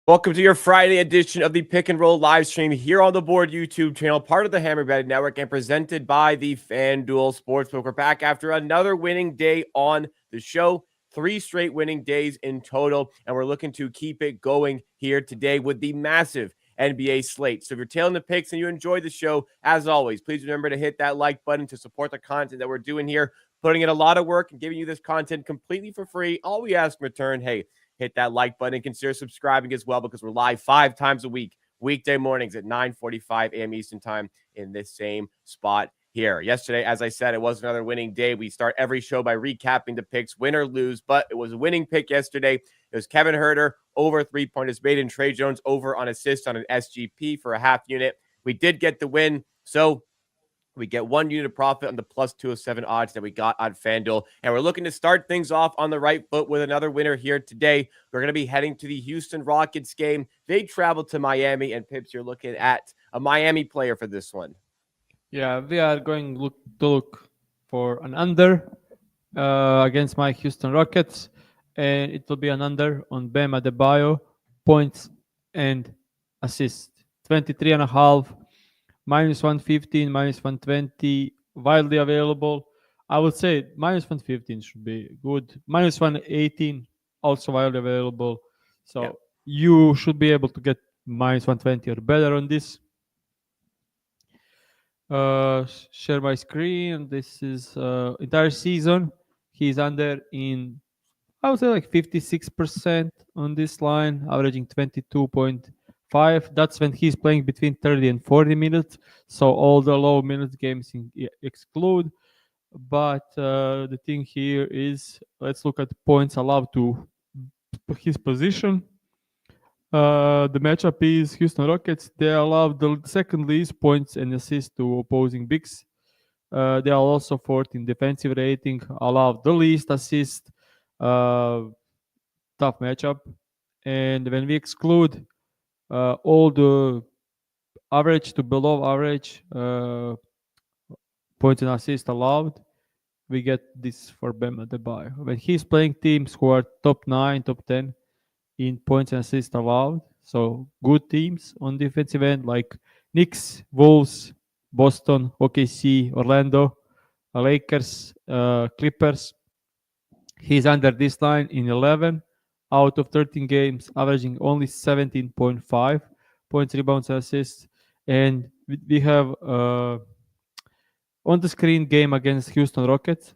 Welcome to your Friday edition of the Pick and Roll live stream here on the Board YouTube channel, part of the Hammer Betting Network, and presented by the FanDuel Sportsbook. We're back after another winning day on the show. 3 straight winning days in total, and we're looking to keep it going here today with the massive NBA slate. So if you're tailing the picks and you enjoy the show, as always, please remember to hit that like button to support the content that we're doing here, putting in a lot of work and giving you this content completely for free. All we ask in return, hey, hit that like button and consider subscribing as well, because we're live 5 times a week, weekday mornings at 9:45 a.m. Eastern time in this same spot here. Yesterday, as I said, it was another winning day. We start every show by recapping the picks, win or lose, but it was a winning pick yesterday. It was Kevin Huerter over 3-pointers made and Trey Jones over on assist on an SGP for a half unit. We did get the win, so we get 1 unit of profit on the plus 207 odds that we got on FanDuel. And we're looking to start things off on the right foot with another winner here today. We're going to be heading to the Houston Rockets game. They travel to Miami, and Pips, you're looking at a Miami player for this one. Yeah, we are going to look for an under against my Houston Rockets, and it will be an under on Bam Adebayo, points and assists. 23.5, minus 115, minus 120, widely available. I would say minus 115 should be good. Minus 118, also widely available. So you should be able to get minus 120 or better on this. Share my screen. This is entire season. He's under in, I would say, like 56% on this line, averaging 22.5. That's when he's playing between 30 and 40 minutes. So all the low minutes games exclude. But the thing here is, let's look at points allowed to his position. The matchup is Houston Rockets. They allow the second least points and assists to opposing bigs. They are also fourth in defensive rating, allow the least assist. Tough matchup. And when we exclude all the average to below average points and assists allowed, we get this for Bam Adebayo. When he's playing teams who are top 9, top 10 in points and assists allowed, so good teams on defensive end like Knicks, Wolves, Boston, OKC, Orlando, Lakers, Clippers. He's under this line in 11 out of 13 games, averaging only 17.5 points, rebounds, and assists. And we have on the screen game against Houston Rockets.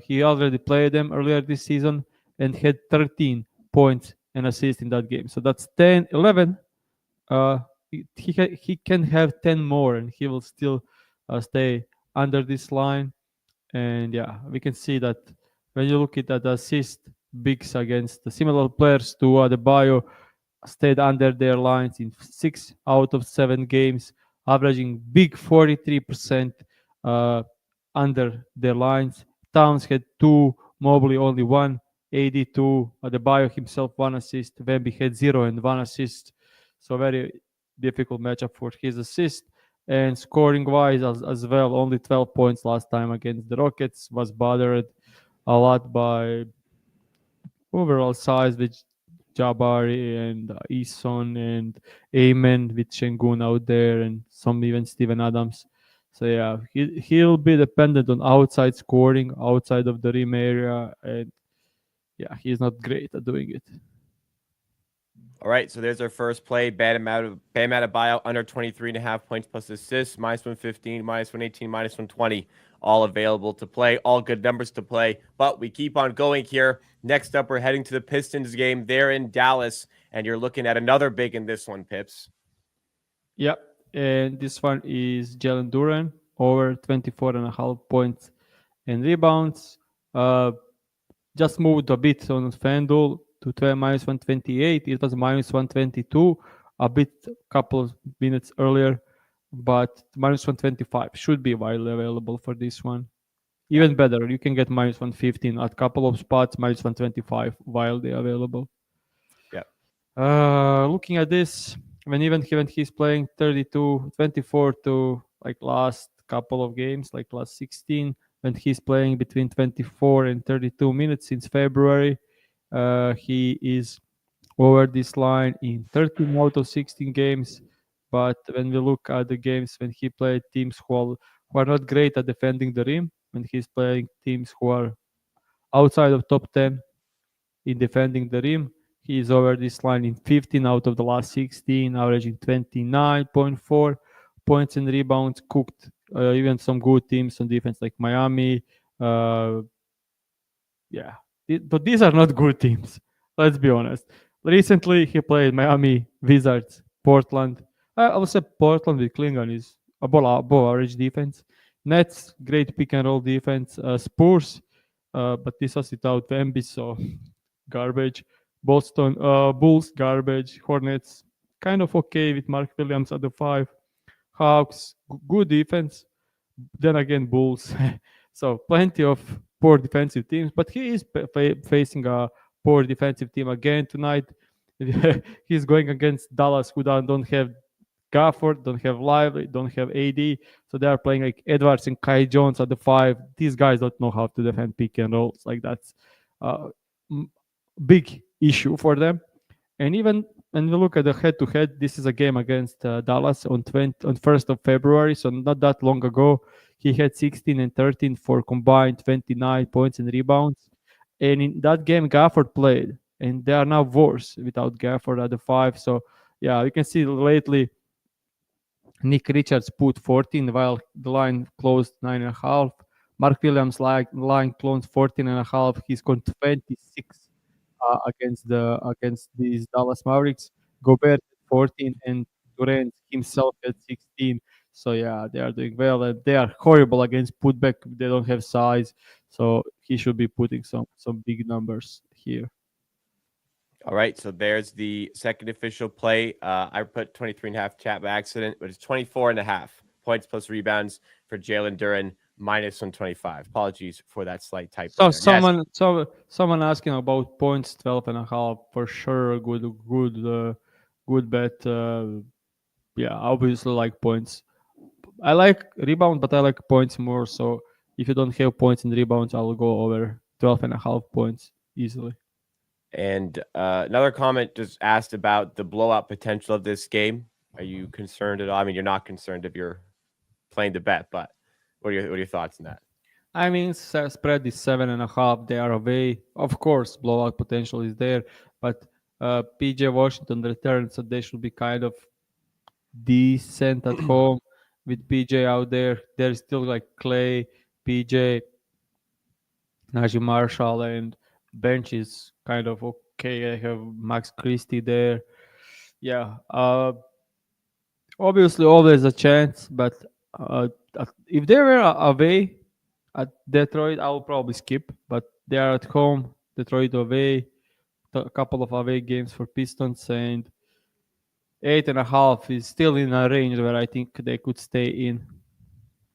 He already played them earlier this season and had 13 points and assists in that game. So that's 10, 11. He can have 10 more and he will still stay under this line. And yeah, we can see that when you look at the assist bigs against the similar players to Adebayo, stayed under their lines in 6 out of 7 games, averaging big 43% under their lines. Towns had 2, Mobley only 1, 82. Adebayo himself 1 assist. Wemby had 0 and 1 assist. So very difficult matchup for his assist. And scoring wise as well, only 12 points last time against the Rockets. Was bothered a lot by overall size with Jabari and Eason and Amen with Shengun out there and some even Steven Adams. So yeah, he'll be dependent on outside scoring, outside of the rim area, and yeah, he's not great at doing it. All right, so there's our first play. Bam Adebayo under 23.5 points plus assists, minus 115, minus 118, minus 120, all available to play, all good numbers to play. But we keep on going here. Next up, we're heading to the Pistons game. They're in Dallas, and you're looking at another big in this one, Pips. Yep, and this one is Jalen Duren, over 24.5 points and rebounds. Just moved a bit on FanDuel to minus 128. It was minus 122 a bit, couple of minutes earlier, but minus 125 should be widely available for this one. Even better, you can get minus 115 at a couple of spots, minus 125 widely available. Yeah. Looking at this, when he's playing 32, 24 to like last couple of games, like last 16, when he's playing between 24 and 32 minutes since February, he is over this line in 13 out of 16 games. But when we look at the games when he played teams who are not great at defending the rim, when he's playing teams who are outside of top 10 in defending the rim, he is over this line in 15 out of the last 16, averaging 29.4 points and rebounds. Cooked even some good teams on defense like Miami. Uh, yeah, but these are not good teams. Let's be honest. Recently, he played Miami, Wizards, Portland. I would say Portland with Klingon is above average defense. Nets, great pick and roll defense. Spurs, but this was without Wemby, so garbage. Boston, Bulls, garbage. Hornets, kind of okay with Mark Williams at the five. Hawks, good defense. Then again, Bulls. So plenty of poor defensive teams, but he is facing a poor defensive team again tonight. He's going against Dallas, who don't have Gafford, don't have Lively, don't have AD. So they are playing like Edwards and Kai Jones at the five. These guys don't know how to defend pick and rolls. Like that's a big issue for them. And even when we look at the head-to-head, this is a game against Dallas on 1st of February, so not that long ago. He had 16 and 13 for combined 29 points and rebounds. And in that game, Gafford played, and they are now worse without Gafford at the five. So yeah, you can see lately Nick Richards put 14 while the line closed 9.5. Mark Williams line closed 14.5. He's gone 26 against these Dallas Mavericks. Gobert at 14 and Durant himself at 16. So yeah, they are doing well, and they are horrible against putback. They don't have size, so he should be putting some big numbers here. All right, so there's the second official play. I put 23.5 chat by accident, but it's 24.5 points plus rebounds for Jalen Duren, minus 125. Apologies for that slight typo So there. Yes. someone asking about points 12.5 for sure. Good bet. Yeah, obviously like points. I like rebound, but I like points more. So if you don't have points and rebounds, I'll go over 12.5 points easily. And another comment just asked about the blowout potential of this game. Are you concerned at all? I mean, you're not concerned if you're playing the bet, but what are your thoughts on that? I mean, spread is 7.5. They are away. Of course, blowout potential is there, but PJ Washington returns, so they should be kind of decent at home with PJ out there. There's still like Clay, PJ, Najee Marshall, and bench is kind of okay. I have Max Christie there. Yeah, obviously always a chance, but if they were away at Detroit, I will probably skip. But they are at home, Detroit away, a couple of away games for Pistons, and 8.5 is still in a range where I think they could stay in.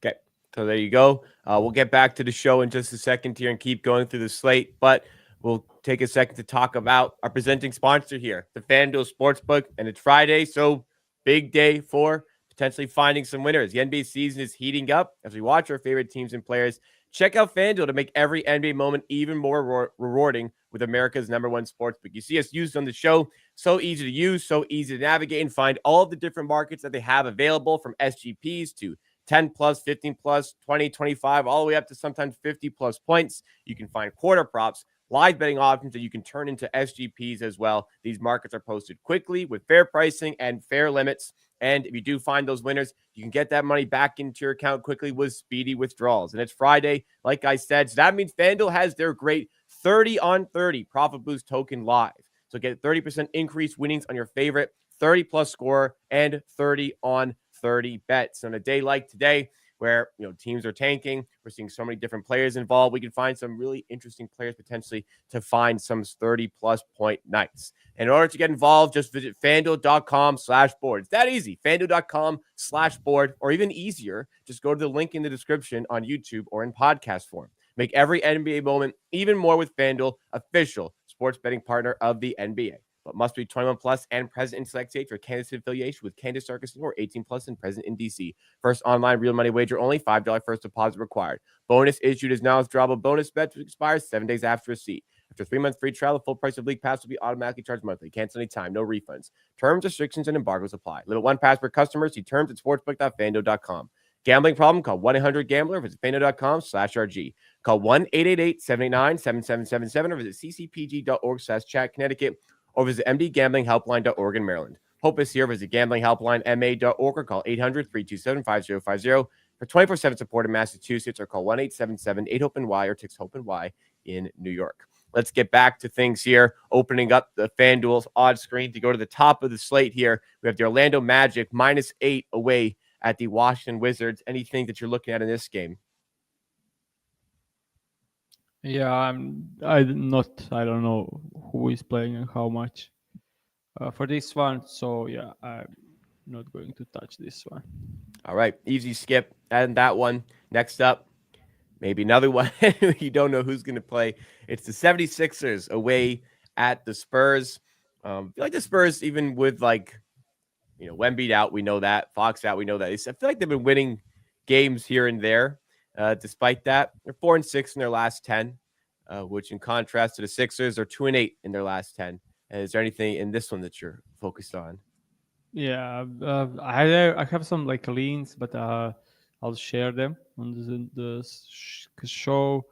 Okay, so there you go. We'll get back to the show in just a second here and keep going through the slate, but we'll take a second to talk about our presenting sponsor here, the FanDuel Sportsbook, and it's Friday, so big day for potentially finding some winners. The NBA season is heating up as we watch our favorite teams and players. Check out FanDuel to make every NBA moment even more rewarding with America's #1 sportsbook. You see us used on the show. So easy to use, so easy to navigate and find all of the different markets that they have available, from SGPs to 10 plus, 15 plus, 20, 25, all the way up to sometimes 50 plus points. You can find quarter props, live betting options that you can turn into SGPs as well. These markets are posted quickly with fair pricing and fair limits. And if you do find those winners, you can get that money back into your account quickly with speedy withdrawals. And it's Friday, like I said. So that means FanDuel has their great 30 on 30 profit boost token live. So get 30% increased winnings on your favorite 30 plus scorer and 30 on 30 bets. On a day like today, where teams are tanking, we're seeing so many different players involved, we can find some really interesting players potentially to find some 30 plus point nights. And in order to get involved, just visit fanduel.com/board. It's that easy. Fanduel.com/board, or even easier, just go to the link in the description on YouTube or in podcast form. Make every NBA moment even more with FanDuel, official sports betting partner of the NBA. But must be 21 plus and present in select states for Kansas affiliation with Kansas Star Casino, or 18 plus and present in DC. First online real money wager only. $5 first deposit required. Bonus issued is now withdrawable bonus bet, which expires 7 days after receipt. After 3 months free trial, the full price of League Pass will be automatically charged monthly. Cancel anytime, no refunds. Terms, restrictions, and embargoes apply. Limit 1 pass per customer. See terms at sportsbook.fanduel.com. Gambling problem? Call 1-800-GAMBLER. Visit fanduel.com/RG. Call 1-888-789-7777 or visit ccpg.org/chat Connecticut or visit mdgamblinghelpline.org in Maryland. Hope is here. Visit gamblinghelplinema.org or call 800-327-5050 for 24/7 support in Massachusetts or call 1-877-8-HOPE-NY or text HOPE-NY in New York. Let's get back to things here. Opening up the FanDuel's odds screen to go to the top of the slate here. We have the Orlando Magic -8 away at the Washington Wizards. Anything that you're looking at in this game? Yeah, I don't know who is playing and how much for this one. So yeah, I'm not going to touch this one. All right, easy skip and that one. Next up, maybe another one. You don't know who's going to play. It's the 76ers away at the Spurs. I feel like the Spurs, even with Wemby out, we know that. Fox out, we know that. I feel like they've been winning games here and there. Despite that, they're 4-6 in their last 10, which in contrast to the Sixers are 2-8 in their last 10. Is there anything in this one that you're focused on? Yeah, I have some like leans, but I'll share them on the show.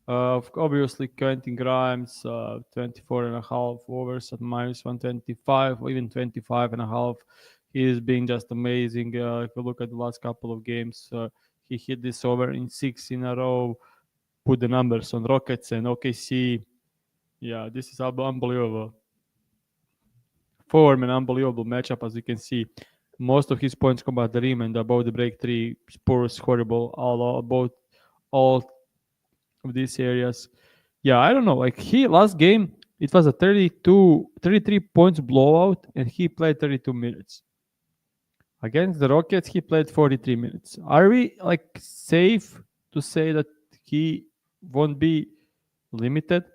Obviously, Quentin Grimes, 24 and a half overs at -125, or even 25 and a half. He is being just amazing. If you look at the last couple of games, he hit this over in 6 in a row, put the numbers on Rockets and OKC. Yeah, this is unbelievable form, an unbelievable matchup, as you can see. Most of his points come at the rim and above the break three. Spurs horrible about all of these areas. Yeah, I don't know. Like he last game, it was a 33 points blowout, and he played 32 minutes. Against the Rockets, he played 43 minutes. Are we like safe to say that he won't be limited?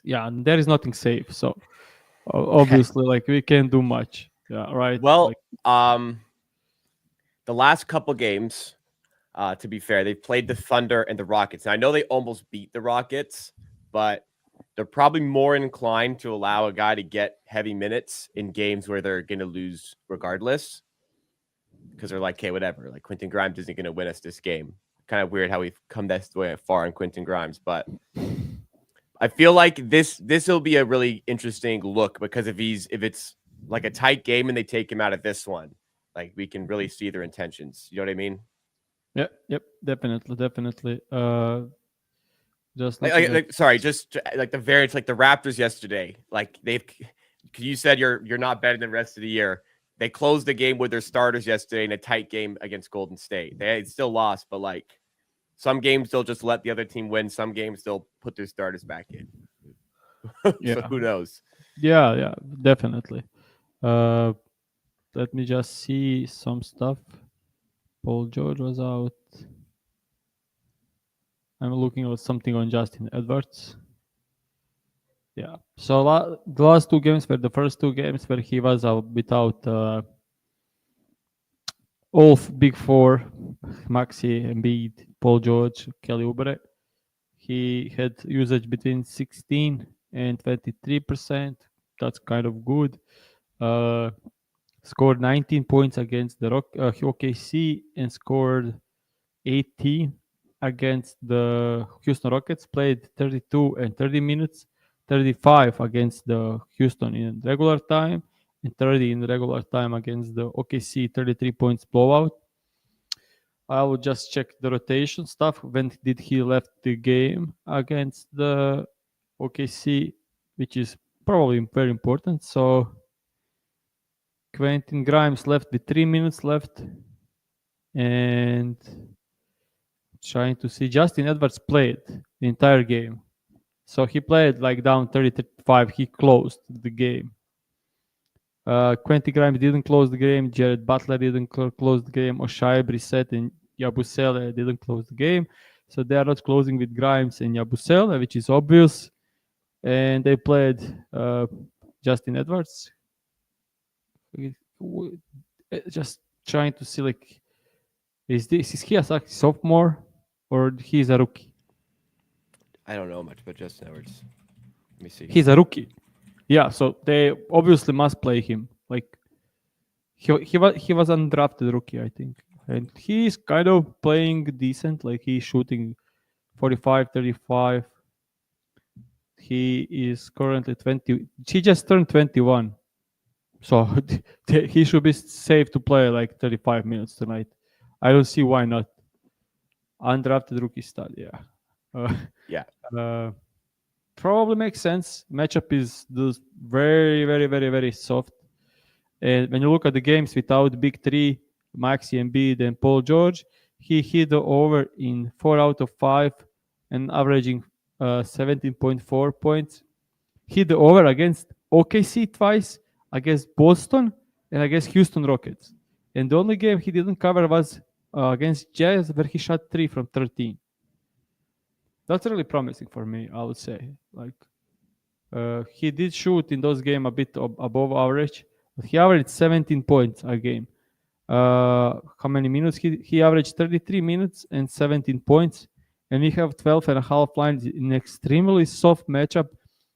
Yeah, and there is nothing safe. So obviously, like we can't do much. Yeah, right. Well, like, the last couple games, to be fair, they've played the Thunder and the Rockets. Now, I know they almost beat the Rockets, but they're probably more inclined to allow a guy to get heavy minutes in games where they're going to lose regardless. Because they're like, okay, whatever. Like Quentin Grimes isn't going to win us this game. Kind of weird how we've come this way far in Quentin Grimes, but I feel like this will be a really interesting look because if it's like a tight game and they take him out of this one, like we can really see their intentions. You know what I mean? Yep, definitely. Just sorry, just like the variance, like the Raptors yesterday. Like you said you're not betting the rest of the year. They closed the game with their starters yesterday in a tight game against Golden State. They still lost, but like some games they'll just let the other team win. Some games they'll put their starters back in. So who knows? Yeah, definitely. Let me just see some stuff. Paul George was out. I'm looking at something on Justin Edwards. Yeah. So the last two games were the first two games where he was out without all big four, Maxi, Embiid, Paul George, Kelly Oubre. He had usage between 16 and 23%. That's kind of good. Scored 19 points against the OKC and scored 18 against the Houston Rockets. Played 32 and 30 minutes, 35 against the Houston in regular time, and 30 in regular time against the OKC 33 points blowout. I will just check the rotation stuff. When did he left the game against the OKC, which is probably very important. So Quentin Grimes left with 3 minutes left. And trying to see Justin Edwards played the entire game. So he played like down 35. He closed the game. Quentin Grimes didn't close the game. Jared Butler didn't close the game. Oshai Brissett and Yabusele didn't close the game. So they are not closing with Grimes and Yabusele, which is obvious. And they played Justin Edwards. Just trying to see like, is he a sophomore or he's a rookie? I don't know much about Justin Edwards. Let me see. He's a rookie. Yeah, so they obviously must play him. Like he was undrafted rookie, I think, and he's kind of playing decent. Like he's shooting 45, 35. He is currently 20. He just turned 21, so he should be safe to play like 35 minutes tonight. I don't see why not. Undrafted rookie stud, yeah. Uh, Yeah. uh, Probably makes sense. Matchup is just very, very, very, very soft. And when you look at the games without big three, Maxi Embiid and Paul George, he hit the over in 4 out of 5 and averaging 17.4 points. Hit the over against OKC twice, against Boston, and against Houston Rockets. And the only game he didn't cover was against Jazz, where he shot 3 from 13. That's really promising for me, I would say. Like he did shoot in those games a bit above average, but he averaged 17 points a game. How many minutes? He averaged 33 minutes and 17 points. And we have 12 and a half lines in extremely soft matchup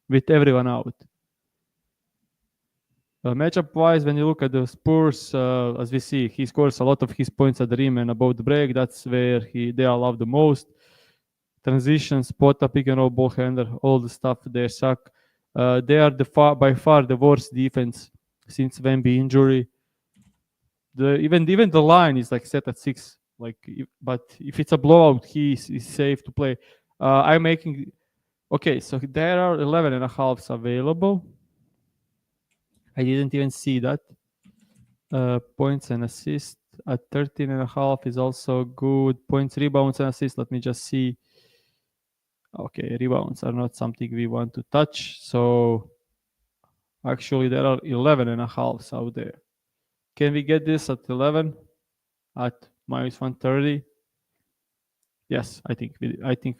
with everyone out. Matchup wise, when you look at the Spurs, as we see, he scores a lot of his points at the rim and above the break. That's where they allow the most. Transition, spot up, pick and roll, ball handler, all the stuff they suck. They are by far the worst defense since Wemby injury. Even the line is like set at 6. Like, but if it's a blowout, is safe to play. I'm making okay. So there are 11 and a halves available. I didn't even see that. Points and assists at 13 and a half is also good. Points, rebounds, and assists. Let me just see. Okay, rebounds are not something we want to touch. So actually, there are 11 and a halves out there. Can we get this at 11 at minus 130? Yes, I think we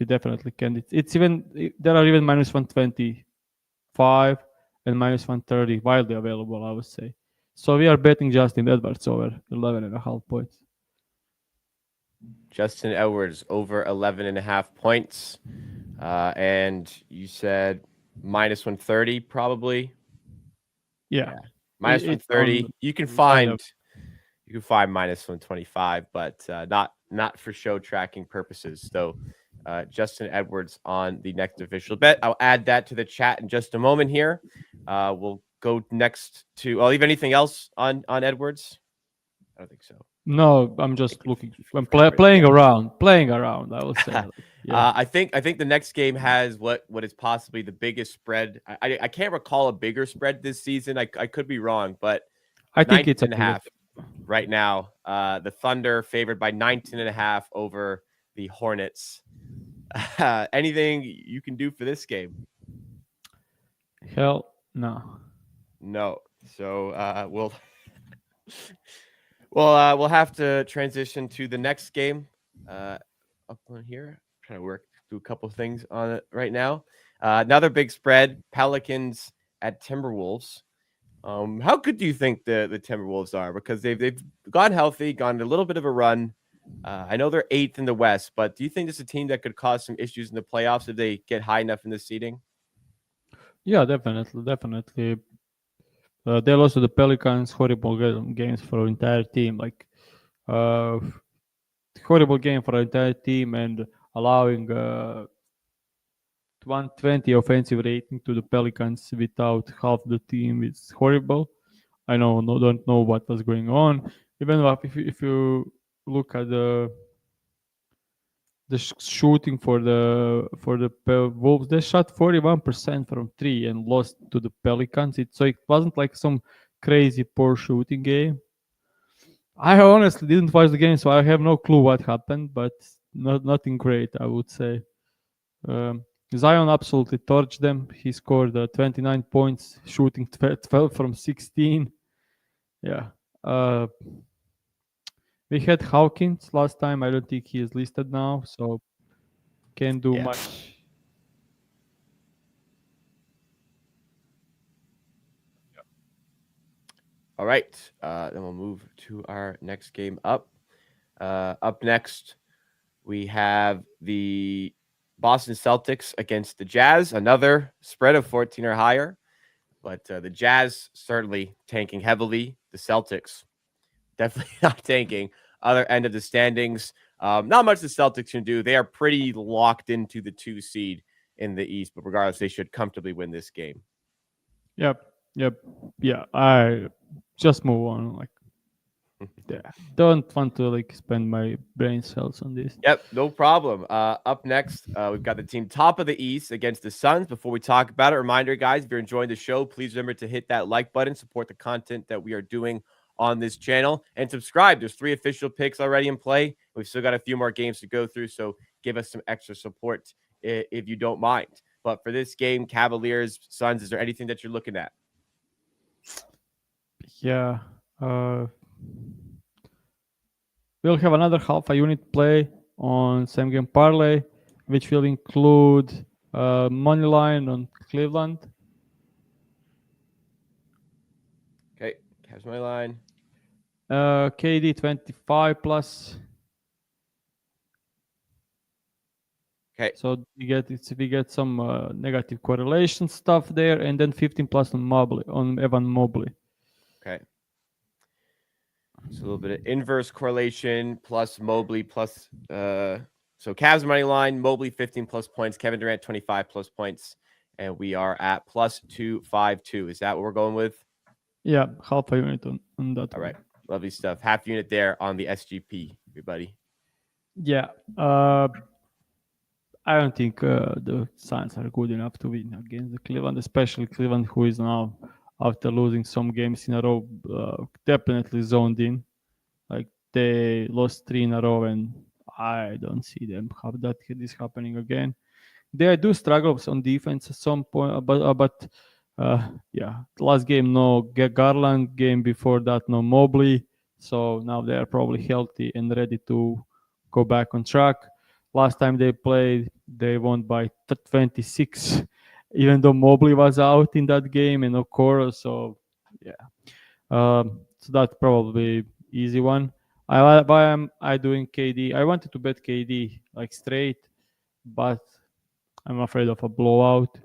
definitely can. It's even there are even minus 125 and minus 130 widely available, I would say. So we are betting Justin Edwards over 11 and a half points. Justin Edwards over 11 and a half points. And you said minus 130 probably. Yeah. Minus It's on 130. You can kind of. find minus 125, but not for show tracking purposes. So Justin Edwards on the next official bet. I'll add that to the chat in just a moment here. We'll go next to leave anything else on Edwards? I don't think so. No, I'm just looking. I'm covered it. playing around. Playing around, I would say. Yeah. I think the next game has what is possibly the biggest spread. I can't recall a bigger spread this season. I could be wrong, but I think it's 19.5 right now. The Thunder favored by 19.5 over the Hornets. Anything you can do for this game? Hell no. No. So we'll have to transition to the next game. Up on here, trying to work through a couple things on it right now. Another big spread: Pelicans at Timberwolves. How good do you think the Timberwolves are? Because they've gone healthy, gone a little bit of a run. I know they're 8th in the West, but do you think this is a team that could cause some issues in the playoffs if they get high enough in the seeding? Yeah, definitely. They lost to the Pelicans. Horrible games for our entire team. Like, horrible game for our entire team, and allowing 120 offensive rating to the Pelicans without half the team is horrible. I don't know what was going on. Even if you look at the shooting for the Wolves, they shot 41% from 3 and lost to the Pelicans. So it wasn't like some crazy poor shooting game. I honestly didn't watch the game, so I have no clue what happened, but nothing great, I would say. Zion absolutely torched them. He scored 29 points, shooting 12 from 16. Yeah. We had Hawkins last time. I don't think he is listed now, so can't do much. All right. Then we'll move to our next game up. Up next, we have the Boston Celtics against the Jazz, another spread of 14 or higher. But the Jazz certainly tanking heavily. The Celtics definitely not tanking. Other end of the standings. Not much the Celtics can do. They are pretty locked into the 2 seed in the East, but regardless, they should comfortably win this game. Yep. Yep. Yeah. I just move on. Like, yeah, don't want to like spend my brain cells on this. Yep, no problem. Up next, we've got the team top of the East against the Suns. Before we talk about it, reminder, guys, if you're enjoying the show, please remember to hit that like button, support the content that we are doing on this channel, and subscribe. There's 3 official picks already in play. We've still got a few more games to go through, so give us some extra support if you don't mind. But for this game, Cavaliers, Suns, is there anything that you're looking at? Yeah. We'll have another half a unit play on same game parlay, which will include money line on Cleveland. Okay, Cavs money line. KD 25 plus. Okay, So we get some negative correlation stuff there, and then 15 plus on Evan Mobley. okay. So a little bit of inverse correlation plus Mobley plus so Cavs money line, Mobley 15 plus points, Kevin Durant 25 plus points, and we are at plus 252. Is that what we're going with? Yeah, half a unit on that. All right. Lovely stuff. Half unit there on the SGP, everybody. Yeah. I don't think the Suns are good enough to win against the Cleveland, especially Cleveland, who is now, after losing some games in a row, definitely zoned in. Like they lost 3 in a row, and I don't see them have that this happening again. They do struggle on defense at some point, but yeah, last game no Garland, game before that no Mobley, so now they are probably healthy and ready to go back on track. Last time they played, they won by 26, even though Mobley was out in that game and Okoro. So yeah, so that's probably easy one. Why am I doing KD? I wanted to bet KD like straight, but I'm afraid of a blowout,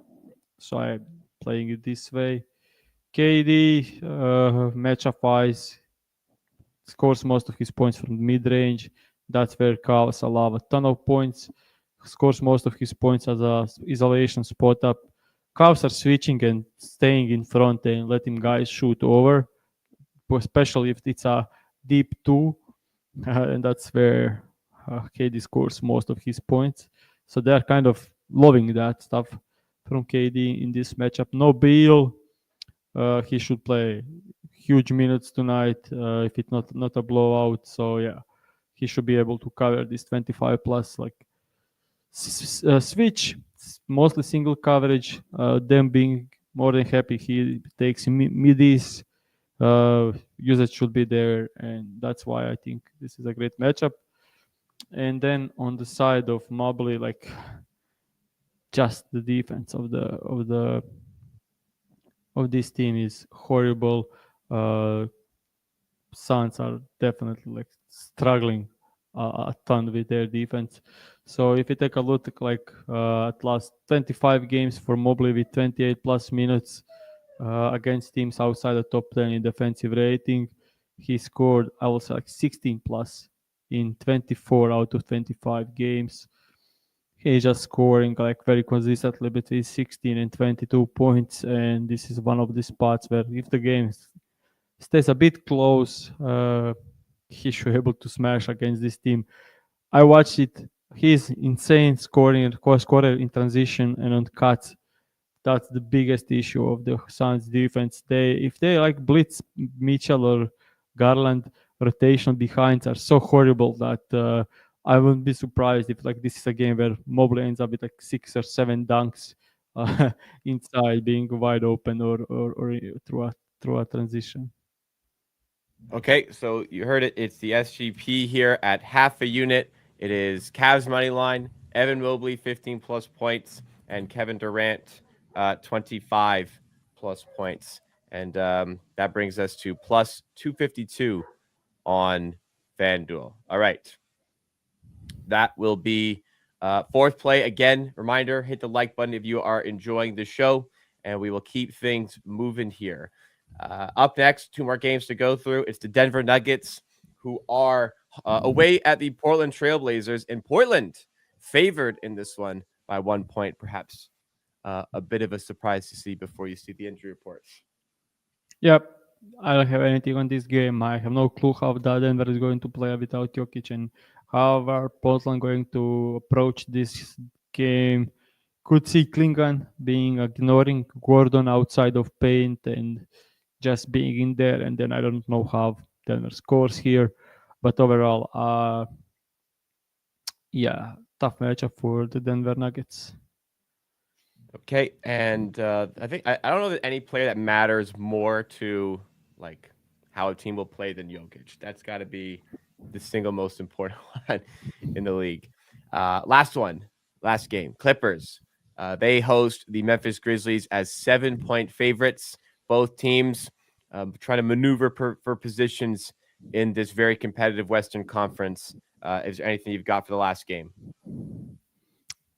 so I'm playing it this way. KD matchup wise scores most of his points from mid range. That's where Cavs allow a ton of points. Scores most of his points as a isolation spot up. Cavs are switching and staying in front and letting guys shoot over, especially if it's a deep 2, and that's where KD scores most of his points. So they're kind of loving that stuff from KD in this matchup. No Beal, he should play huge minutes tonight if it's not a blowout. So yeah, he should be able to cover this 25 plus. Like switch, mostly single coverage. Them being more than happy, he takes middies. Usage should be there, and that's why I think this is a great matchup. And then on the side of Mobley, like just the defense of this team is horrible. Suns are definitely like struggling a ton with their defense. So if you take a look like at last 25 games for Mobley with 28 plus minutes against teams outside the top 10 in defensive rating, he scored I was like 16 plus in 24 out of 25 games. He's just scoring like very consistently between 16 and 22 points, and this is one of the spots where if the game stays a bit close, he should be able to smash against this team. I watched it. He's insane scoring and scorer in transition and on cuts. That's the biggest issue of the Suns defense. If they like blitz Mitchell or Garland, rotation behinds are so horrible that I wouldn't be surprised if like this is a game where Mobley ends up with like 6 or 7 dunks inside, being wide open or through a transition. Okay, so you heard it. It's the SGP here at half a unit. It is Cavs money line, Evan Mobley 15 plus points, and Kevin Durant 25 plus points. And that brings us to plus 252 on FanDuel. All right. That will be Fourth play, again, reminder, hit the like button if you are enjoying the show, and we will keep things moving here. Up next, two more games to go through. It's the Denver Nuggets, who are away at the Portland Trailblazers, and Portland favored in this one by 1 point, perhaps a bit of a surprise to see before you see the injury reports. Yep. I don't have anything on this game. I have no clue how the Denver is going to play without Jokic and how are Portland going to approach this game. Could see Klingon being ignoring Gordon outside of paint and just being in there, and then I don't know how Denver scores here. But overall, yeah, tough matchup for the Denver Nuggets. Okay, and I think I don't know that any player that matters more to like how a team will play than Jokic. That's got to be the single most important one in the league. Last game, Clippers. They host the Memphis Grizzlies as 7-point favorites. Both teams trying to maneuver for positions in this very competitive Western Conference. Is there anything you've got for the last game?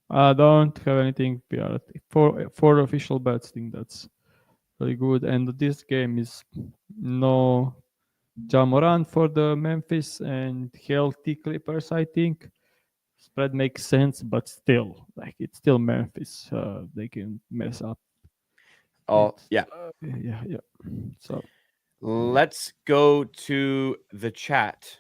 I don't have anything. For official bets, I think that's very good. And this game is no Ja Morant for the Memphis and healthy Clippers, I think. Spread makes sense, but still, like it's still Memphis. They can mess up. Oh, yeah. Yeah. So Let's go to the chat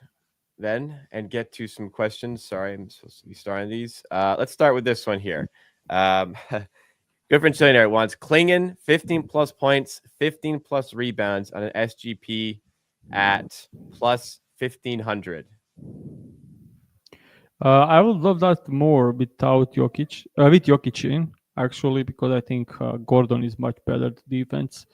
then and get to some questions. Sorry, I'm supposed to be starting these. Let's start with this one here. Good friend Millionaire wants Klingon 15 plus points, 15 plus rebounds on an SGP at plus 1500. I would love that more without Jokic, with Jokic in actually, because I think Gordon is much better at defense,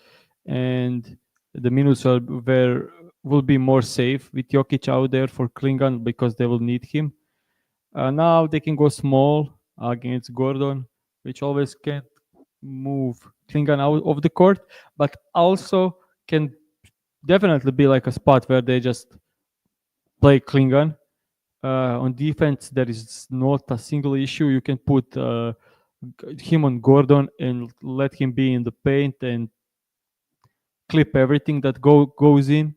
and the minutes will be more safe with Jokic out there for Klingon because they will need him. Now they can go small against Gordon, which always can move Klingon out of the court, but also can definitely be like a spot where they just play Klingon. On defense, there is not a single issue. You can put him on Gordon and let him be in the paint and clip everything that goes in.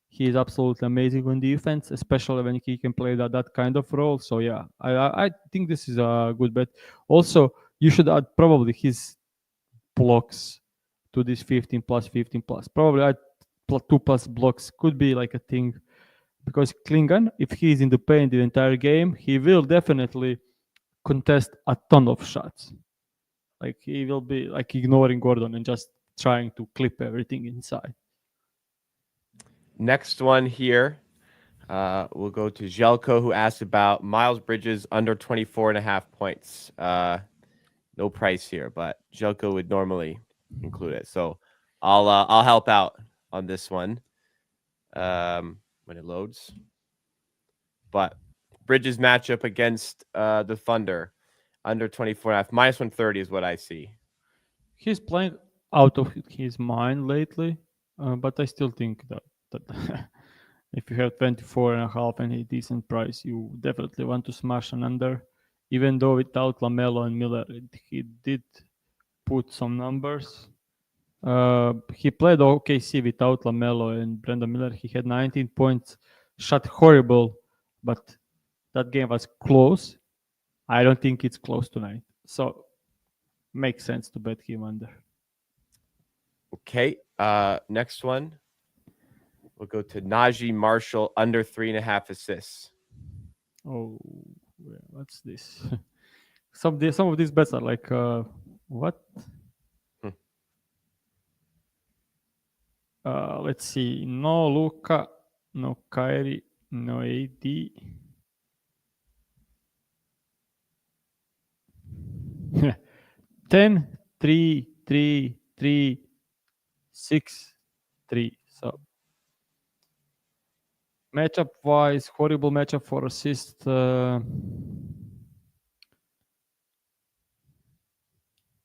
He is absolutely amazing on defense, especially when he can play that kind of role. So yeah, I think this is a good bet. Also, you should add probably his blocks to this 15 plus 15 plus. Probably add 2+ blocks could be like a thing, because Klingon, if he is in the paint the entire game, he will definitely contest a ton of shots. Like he will be like ignoring Gordon and just trying to clip everything inside. Next one here. We'll go to Jelko, who asked about Miles Bridges under 24.5 points. No price here, but Jelko would normally include it. So I'll help out on this one when it loads. But Bridges matchup against the Thunder under 24.5 minus 130 is what I see. He's playing out of his mind lately, but I still think that if you have 24.5 and a decent price, you definitely want to smash an under. Even though without LaMelo and Miller, he did put some numbers. He played OKC without LaMelo and Brandon Miller. He had 19 points, shot horrible, but that game was close. I don't think it's close tonight. So makes sense to bet him under. Okay. Next one. We'll go to Najee Marshall under 3.5 assists. Oh, what's this? Some of these bets are like, what? Let's see. No Luka, no Kyrie, no AD. 10, 3, 3, 3, 6, 3. So matchup wise, horrible matchup for assist.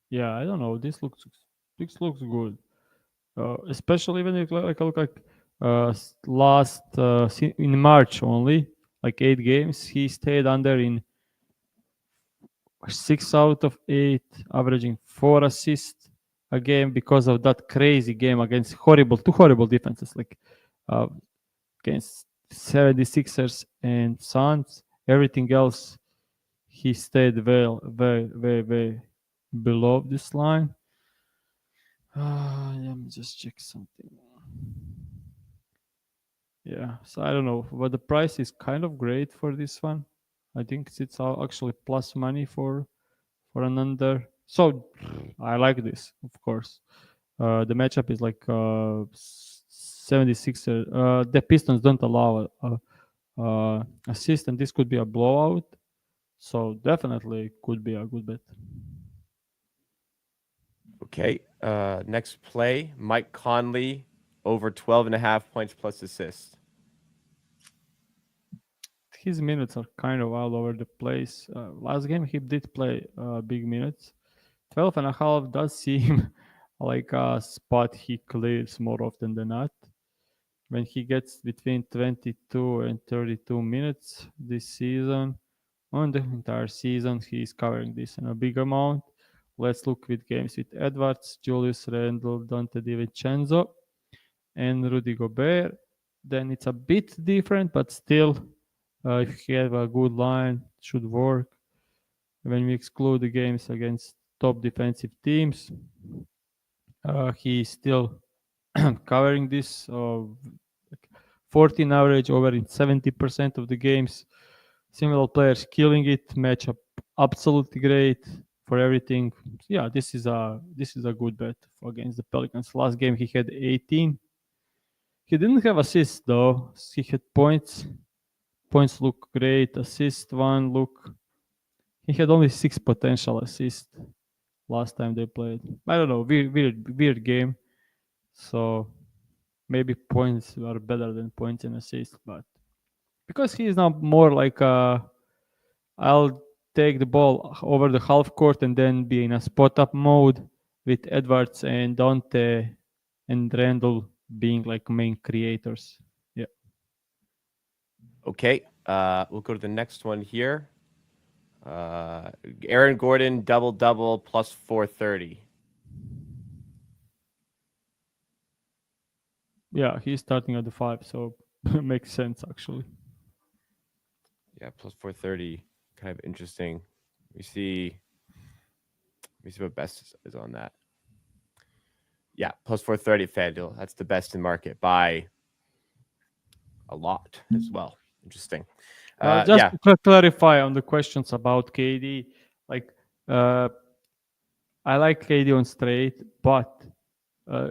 Yeah, I don't know. This looks good. Especially when you look like last in March only, like 8 games, he stayed under in 6 out of 8, averaging 4 assists a game because of that crazy game against two horrible defenses, like uh, against 76ers and Suns. Everything else, he stayed very below this line. Let me just check something. Yeah, so I don't know, but the price is kind of great for this one. I think it's actually plus money for an under. So I like this, of course. The matchup is like 76. The Pistons don't allow assist, and this could be a blowout. So definitely could be a good bet. Okay. Next play, Mike Conley over 12.5 points plus assist. His minutes are kind of all over the place. Last game he did play big minutes. 12 and a half does seem like a spot he clears more often than not. When he gets between 22 and 32 minutes this season, on the entire season, he is covering this in a big amount. Let's look with games with Edwards, Julius Randle, Dante DiVincenzo, and Rudy Gobert. Then it's a bit different, but still, if you have a good line, it should work. When we exclude the games against top defensive teams, he's still covering this 14 average over in 70% of the games. Similar players killing it, matchup absolutely great for everything. Yeah, this is a good bet against the Pelicans. Last game he had 18. He didn't have assists though. He had points. Points look great. Assist one look. He had only 6 potential assists last time they played. I don't know. Weird game. So maybe points are better than points and assists, but because he is now more like I'll take the ball over the half court and then be in a spot up mode with Edwards and Dante and Randall being like main creators. Yeah. Okay. We'll go to the next one here. Aaron Gordon double plus 430. Yeah, he's starting at the 5, so makes sense actually. Yeah, plus 430. Kind of interesting. We see what best is on that. Yeah, plus 430 FanDuel. That's the best in market by a lot as well. Interesting. Just Yeah. to clarify on the questions about KD, like uh, I like KD on straight, but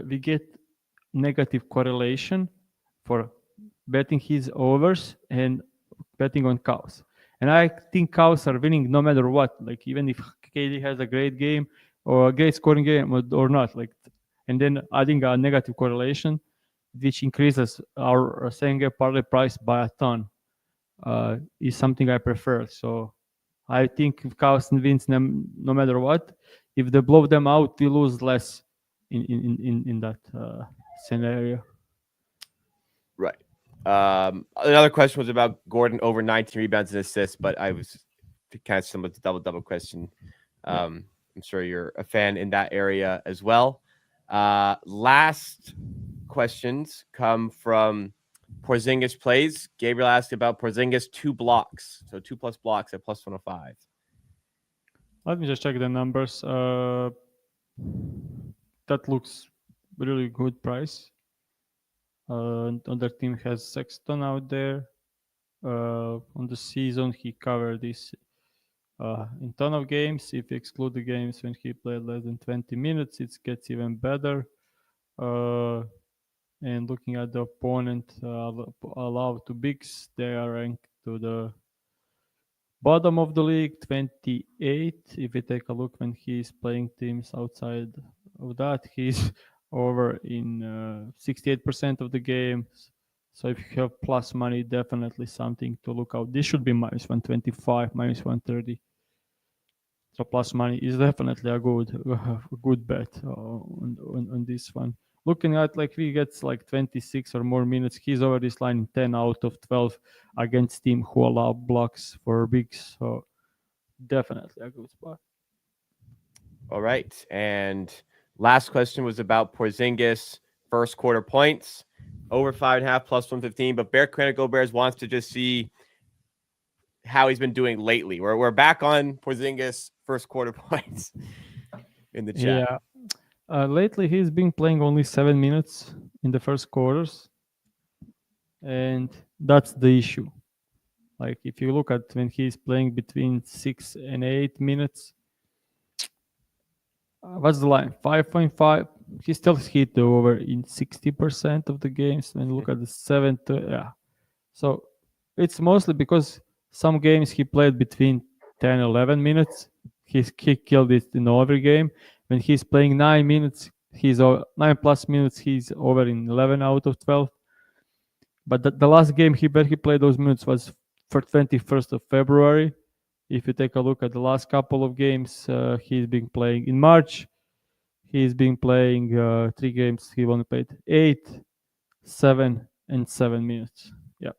we get negative correlation for betting his overs and betting on cows. And I think cows are winning no matter what. Like even if KD has a great game or a great scoring game or not, like, and then adding a negative correlation, which increases our Senge parlay price by a ton, is something I prefer. So I think if cows wins them no matter what, if they blow them out, we lose less in that scenario. Right. Another question was about Gordon over 19 rebounds and assists, but I was kind of similar to double question. I'm sure you're a fan in that area as well. Last questions come from Porzingis plays. Gabriel asked about Porzingis 2 blocks, so 2+ blocks at plus 105. Let me just check the numbers. That looks really good price. Other team has Sexton out there. On the season, he covered this in ton of games. If you exclude the games when he played less than 20 minutes, it gets even better. And looking at the opponent allowed to bigs, they are ranked to the bottom of the league, 28. If you take a look when he's playing teams outside of that, he's over in 68% of the games. So if you have plus money, definitely something to look out. This should be minus 125, minus 130. So plus money is definitely a good bet on this one. Looking at like he gets like 26 or more minutes, he's over this line 10 out of 12 against team who allow blocks for bigs. So definitely a good spot. All right. And last question was about Porzingis first quarter points over 5.5 plus 115. But Bear Clinical Bears wants to just see how he's been doing lately. We're back on Porzingis first quarter points in the chat. Yeah. Lately, he's been playing only 7 minutes in the first quarters, and that's the issue. Like if you look at when he's playing between 6 and 8 minutes, what's the line? 5.5. He still hit the over in 60% of the games. When you look at the seven, yeah. So it's mostly because some games he played between 10 11 minutes. He killed it in every game. When he's playing 9 minutes, 9 plus minutes, he's over in 11 out of 12. But the last game where he played those minutes was for 21st of February. If you take a look at the last couple of games, he's been playing in March. He's been playing 3 games. He only played 8, 7, and 7 minutes. Yeah.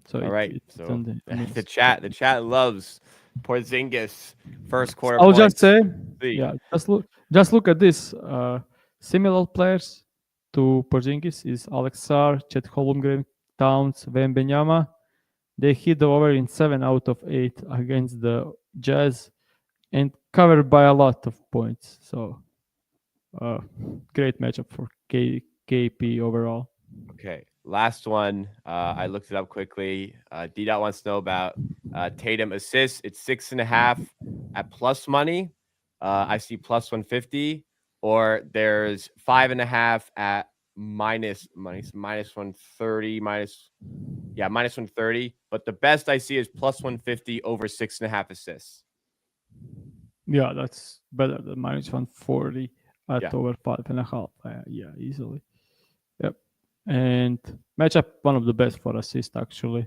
So All right. it's So on the chat loves Porzingis first quarter I'll just points. say, See. yeah, just look at this. Similar players to Porzingis is Alexar, Chet Holmgren, Towns, Wembanyama. They hit the over in 7 out of 8 against the Jazz and covered by a lot of points. So, great matchup for KP overall. Okay. Last one. I looked it up quickly. D Dot wants to know about Tatum assists. It's 6.5 at plus money. I see plus 150, or there's 5.5 at minus money, minus 130, minus 130. But the best I see is plus 150 over 6.5 assists. Yeah, that's better than minus 140 at over 5.5. Yeah, easily. Yep. And matchup one of the best for assist actually.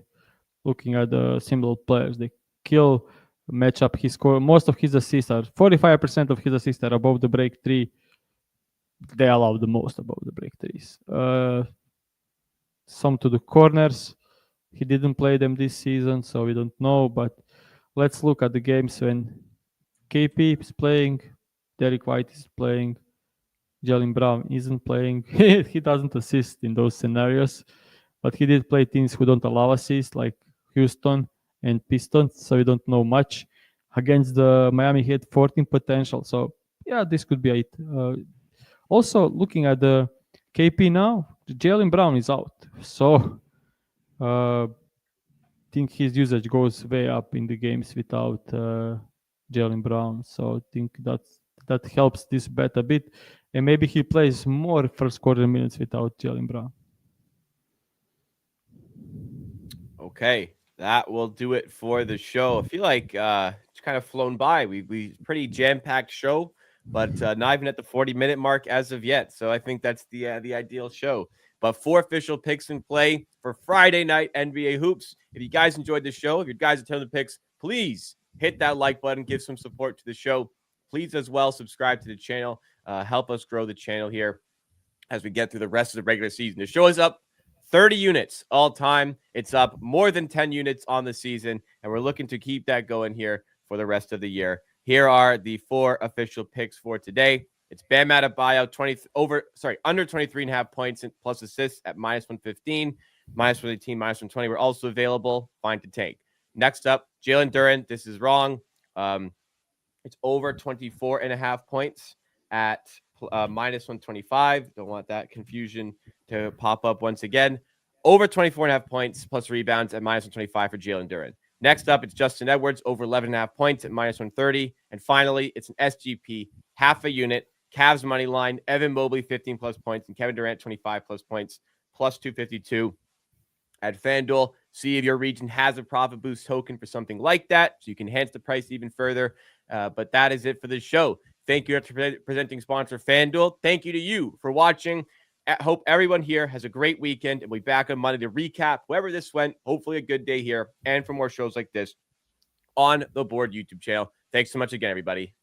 Looking at the similar players, they kill matchup. He score most of his assists are 45% of his assists are above the break three. They allow the most above the break threes. Some to the corners. He didn't play them this season, so we don't know. But let's look at the games when KP is playing, Derek White is playing, Jalen Brown isn't playing. He doesn't assist in those scenarios, but he did play teams who don't allow assists, like Houston and Pistons, so we don't know much. Against the Miami Heat, 14 potential. So yeah, this could be it. Also, looking at the KP now, Jalen Brown is out, so think his usage goes way up in the games without Jalen Brown. So I think that helps this bet a bit, and maybe he plays more first quarter minutes without Jalen Brown. Okay, that will do it for the show. I feel like it's kind of flown by. We pretty jam packed show, but not even at the 40-minute mark as of yet. So I think that's the ideal show. But 4 official picks in play for Friday night NBA hoops. If you guys enjoyed the show, if you guys are telling the picks, please hit that like button, give some support to the show. Please as well subscribe to the channel. Help us grow the channel here as we get through the rest of the regular season. The show is up 30 units all time. It's up more than 10 units on the season, and we're looking to keep that going here for the rest of the year. Here are the 4 official picks for today. It's Bam Adebayo under 23.5 points plus assists at minus 115, minus 118, minus 120. We're also available. Fine to take. Next up, Jalen Duren. This is wrong. It's over 24.5 points at minus 125. Don't want that confusion to pop up once again. Over 24.5 points plus rebounds at minus 125 for Jalen Duren. Next up, it's Justin Edwards over 11.5 points at minus 130. And finally, it's an SGP, half a unit, Cavs money line, Evan Mobley, 15 plus points, and Kevin Durant, 25 plus points, plus 252 at FanDuel. See if your region has a profit boost token for something like that, so you can enhance the price even further. But that is it for the show. Thank you to presenting sponsor FanDuel. Thank you to you for watching. I hope everyone here has a great weekend, and we'll be back on Monday to recap wherever this went. Hopefully a good day here, and for more shows like this on the Board YouTube channel. Thanks so much again, everybody.